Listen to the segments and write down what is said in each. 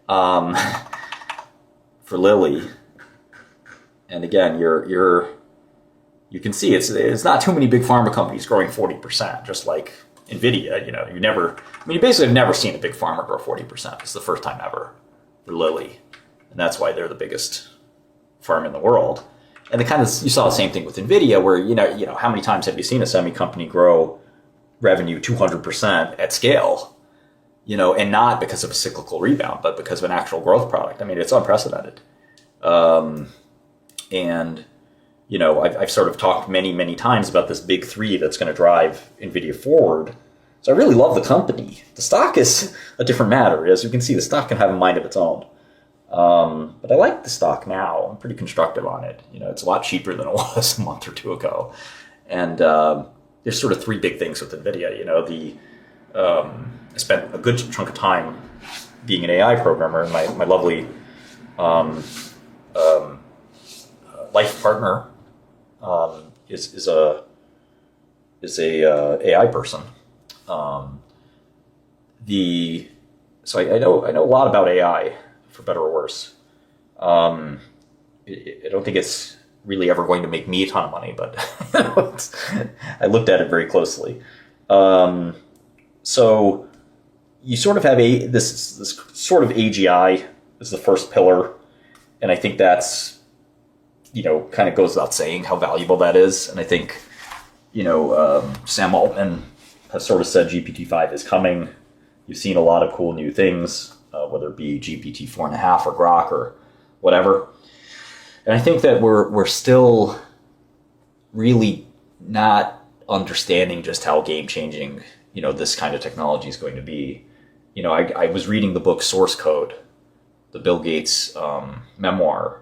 um, for Lilly. And again, you can see it's not too many big pharma companies growing 40%, just like Nvidia. You basically have never seen a big pharma grow 40%. It's the first time ever for Lilly, and that's why they're the biggest firm in the world. And you saw the same thing with Nvidia, where how many times have you seen a semi company grow revenue 200% at scale? And not because of a cyclical rebound, but because of an actual growth product. I mean, it's unprecedented. And I've sort of talked many times about this big three that's going to drive Nvidia forward. So I really love the company. The stock is a different matter. As you can see, the stock can have a mind of its own. But I like the stock now. I'm pretty constructive on it. It's a lot cheaper than it was a month or two ago. And there's sort of three big things with Nvidia. I spent a good chunk of time being an AI programmer, and my lovely life partner is a AI person. So I know a lot about AI, for better or worse. I don't think it's really ever going to make me a ton of money, but I looked at it very closely. So you sort of have this sort of AGI is the first pillar, and I think that's kind of goes without saying how valuable that is. And I think Sam Altman has sort of said GPT-5 is coming. You've seen a lot of cool new things, whether it be GPT 4.5 or Grok or whatever. And I think that we're still really not understanding just how game-changing, this kind of technology is going to be. I was reading the book Source Code, the Bill Gates memoir,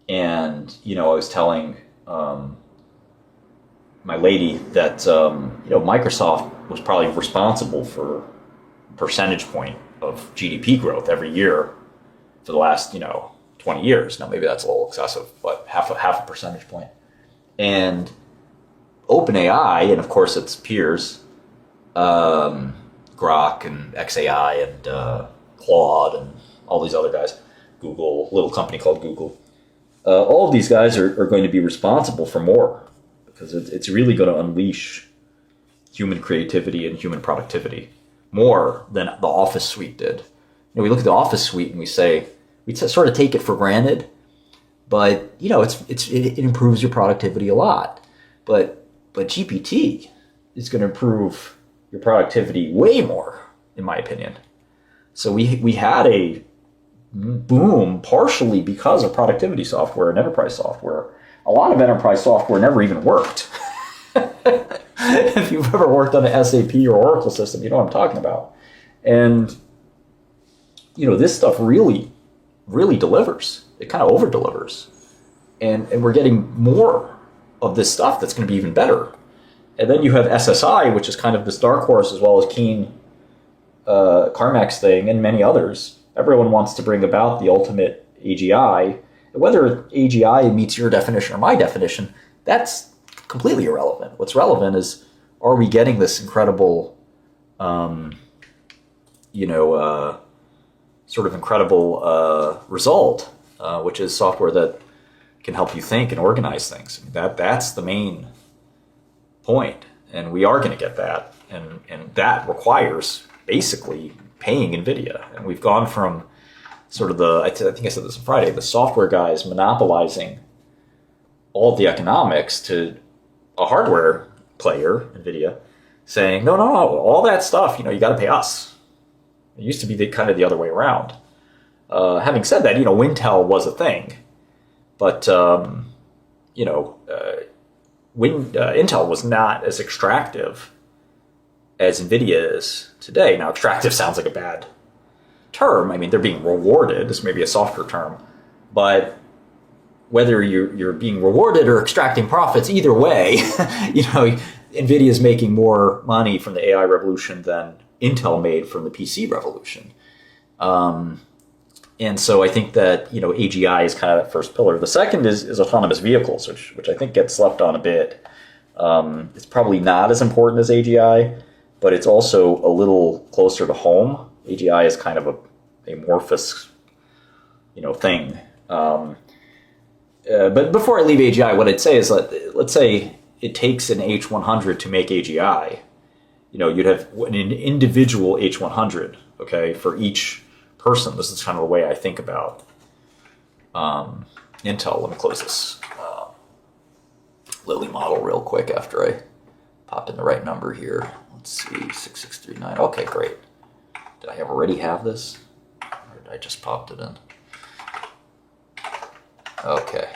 and, I was telling my lady that, Microsoft was probably responsible for a percentage point of GDP growth every year for the last, 20 years. Now, maybe that's a little excessive, but half a percentage point. And OpenAI, and of course its peers, Grok and XAI and Claude and all these other guys, Google, a little company called Google, all of these guys are going to be responsible for more, because it's really going to unleash human creativity and human productivity more than the Office suite did. We look at the Office suite and we sort of take it for granted, but it improves your productivity a lot. But GPT is going to improve your productivity way more, in my opinion. So we had a boom partially because of productivity software and enterprise software. A lot of enterprise software never even worked. If you've ever worked on an SAP or Oracle system, you know what I'm talking about. And this stuff really delivers. It kind of over delivers, and we're getting more of this stuff that's going to be even better. And then you have SSI, which is kind of this dark horse, as well as Keen, Carmack's thing, and many others. Everyone wants to bring about the ultimate AGI. Whether AGI meets your definition or my definition, that's completely irrelevant. What's relevant is, are we getting this incredible, sort of incredible result, which is software that can help you think and organize things. That's the main point, and we are going to get that, and that requires basically paying Nvidia. And we've gone from sort of I think I said this on Friday, the software guys monopolizing all of the economics, to a hardware player, Nvidia, saying, no, all that stuff, you got to pay us. It used to be kind of the other way around. Having said that, Wintel was a thing, but Intel was not as extractive as Nvidia is today. Now, extractive sounds like a bad term. I mean, they're being rewarded. This may be a softer term, but whether you're being rewarded or extracting profits, either way, Nvidia is making more money from the AI revolution than Intel made from the PC revolution. And so I think that, AGI is kind of that first pillar. The second is autonomous vehicles, which I think gets slept on a bit. It's probably not as important as AGI, but it's also a little closer to home. AGI is kind of amorphous, thing. But before I leave AGI, what I'd say is, let's say it takes an H100 to make AGI. You'd have an individual H100, okay, for each person. This is kind of the way I think about Intel. Let me close this Lily model real quick after I pop in the right number here. Let's see, 6639. Okay, great. Did I already have this? Or did I just popped it in? Okay.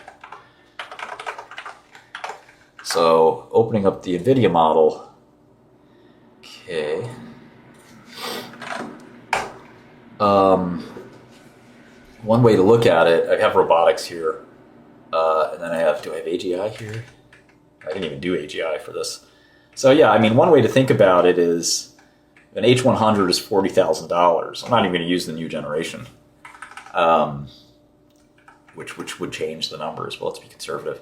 So opening up the Nvidia model. Okay. One way to look at it, I have robotics here, and then do I have AGI here? I didn't even do AGI for this. So yeah, I mean, one way to think about it is an H100 is $40,000. I'm not even going to use the new generation, which would change the numbers, but let's be conservative.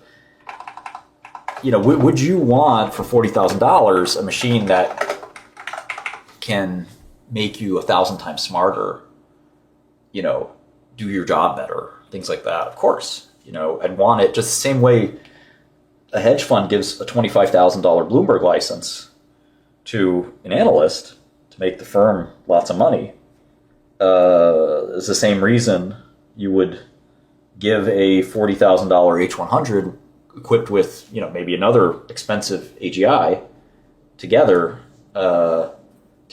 Would you want for $40,000 a machine that can make you 1,000 times smarter, do your job better, things like that? Of course, I'd want it just the same way a hedge fund gives a $25,000 Bloomberg license to an analyst to make the firm lots of money. It's the same reason you would give a $40,000 H100 equipped with, maybe another expensive AGI together to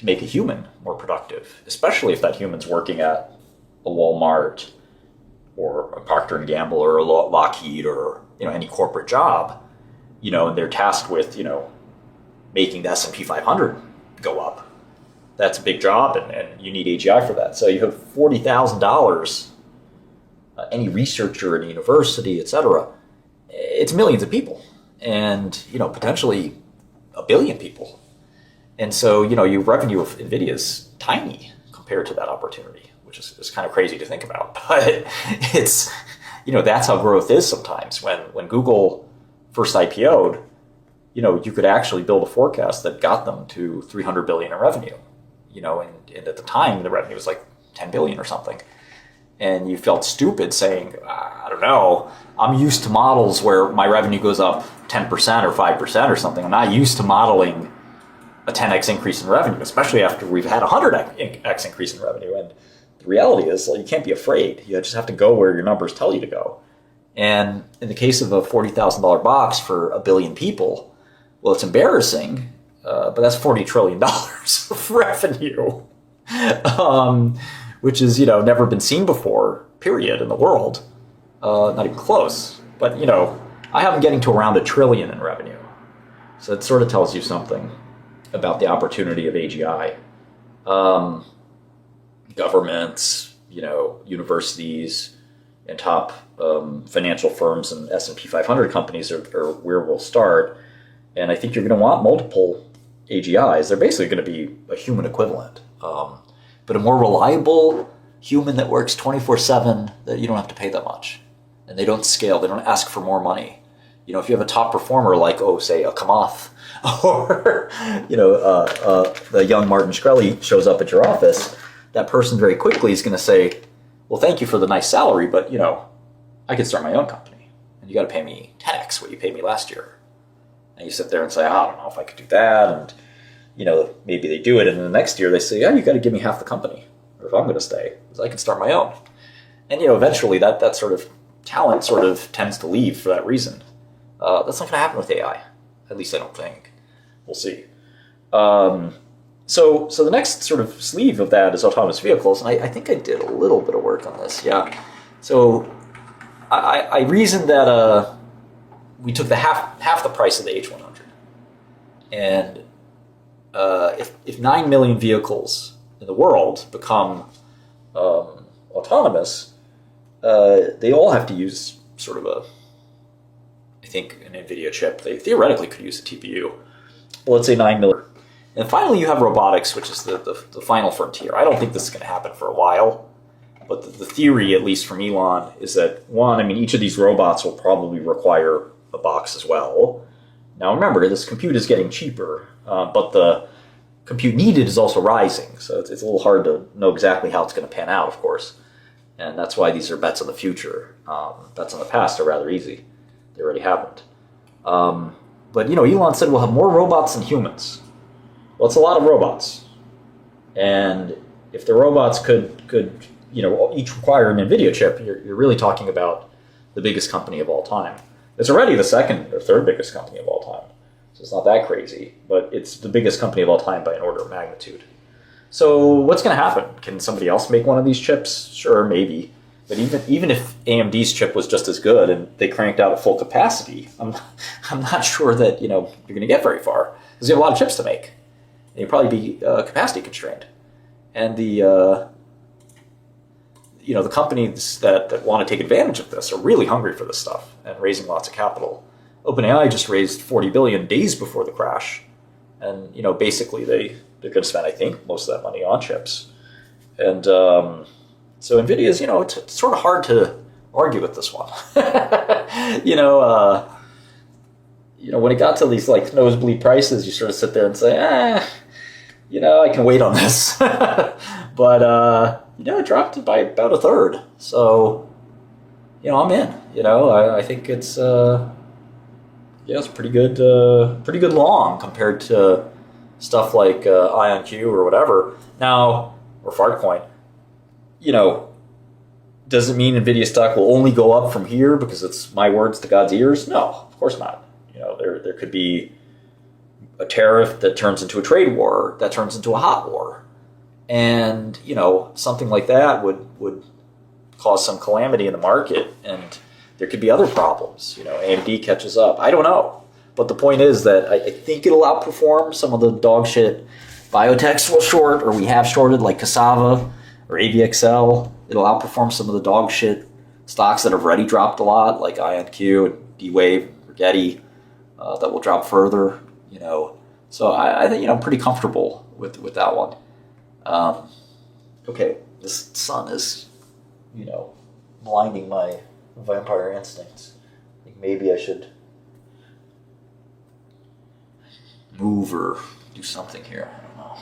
make a human more productive, especially if that human's working at a Walmart or a Procter & Gamble or a Lockheed or, any corporate job, and they're tasked with, making the S&P 500 go up. That's a big job, and you need AGI for that. So you have $40,000, any researcher in a university, etc., it's millions of people, and potentially a billion people. And so your revenue of Nvidia is tiny compared to that opportunity, which is kind of crazy to think about. But it's that's how growth is sometimes. When Google first IPO'd, you could actually build a forecast that got them to 300 billion in revenue. And at the time the revenue was like 10 billion or something. And you felt stupid saying, I don't know, I'm used to models where my revenue goes up 10% or 5% or something. I'm not used to modeling a 10x increase in revenue, especially after we've had a 100x increase in revenue. And the reality is, you can't be afraid. You just have to go where your numbers tell you to go. And in the case of a $40,000 box for a billion people, well, it's embarrassing, but that's $40 trillion of revenue. Which is, never been seen before, period, in the world. Not even close. But, I have them getting to around $1 trillion in revenue. So it sort of tells you something about the opportunity of AGI. Governments, universities, and top financial firms and S&P 500 companies are where we'll start. And I think you're going to want multiple AGIs. They're basically going to be a human equivalent. But a more reliable human that works 24/7, that you don't have to pay that much. And they don't scale. They don't ask for more money. If you have a top performer like, say, a Kamath, or, the young Martin Shkreli shows up at your office, that person very quickly is going to say, well, thank you for the nice salary, but, I could start my own company. And you got to pay me 10x what you paid me last year. And you sit there and say, I don't know if I could do that, and maybe they do it, and then the next year they say, you got to give me half the company, or if I'm going to stay, because I can start my own. And, eventually that sort of talent sort of tends to leave for that reason. That's not going to happen with AI. At least I don't think. We'll see. So the next sort of sleeve of that is autonomous vehicles, and I think I did a little bit of work on this, yeah. So I reasoned that we took the half the price of the H100, and if 9 million vehicles in the world become autonomous, they all have to use sort of I think, an Nvidia chip. They theoretically could use a TPU. Well, let's say 9 million. And finally, you have robotics, which is the final frontier. I don't think this is going to happen for a while, but the theory, at least from Elon, is that, each of these robots will probably require a box as well. Now, remember, this compute is getting cheaper, but compute needed is also rising. So it's a little hard to know exactly how it's going to pan out, of course. And that's why these are bets on the future. Bets on the past are rather easy. They already happened. But, Elon said we'll have more robots than humans. Well, it's a lot of robots. And if the robots could each require an Nvidia chip, you're really talking about the biggest company of all time. It's already the second or third biggest company of all time. So it's not that crazy, but it's the biggest company of all time by an order of magnitude. So what's going to happen? Can somebody else make one of these chips? Sure, maybe. But even if AMD's chip was just as good and they cranked out at full capacity, I'm not sure that you're going to get very far, because you have a lot of chips to make. And you'll probably be capacity constrained. And the companies that want to take advantage of this are really hungry for this stuff and raising lots of capital. OpenAI just raised $40 billion days before the crash, and basically they're going to spend, I think, most of that money on chips. And so Nvidia's, it's sort of hard to argue with this one. When it got to these like nosebleed prices, you sort of sit there and say, I can wait on this. But it dropped by about a third. So, I'm in. I think it's it's pretty good long compared to stuff like IonQ or whatever. Now, or Fartcoin. Does it mean Nvidia stock will only go up from here because it's my words to God's ears? No, of course not. There could be a tariff that turns into a trade war, that turns into a hot war. And, something like that would cause some calamity in the market, and there could be other problems. AMD catches up. I don't know. But the point is that I think it'll outperform some of the dog shit biotechs will short, or we have shorted, like Cassava or AVXL. It'll outperform some of the dog shit stocks that have already dropped a lot, like IonQ and D-Wave or Getty, that will drop further. So I think I'm pretty comfortable with that one. Okay, this sun is blinding my vampire instincts. I think maybe I should move or do something here. I don't know.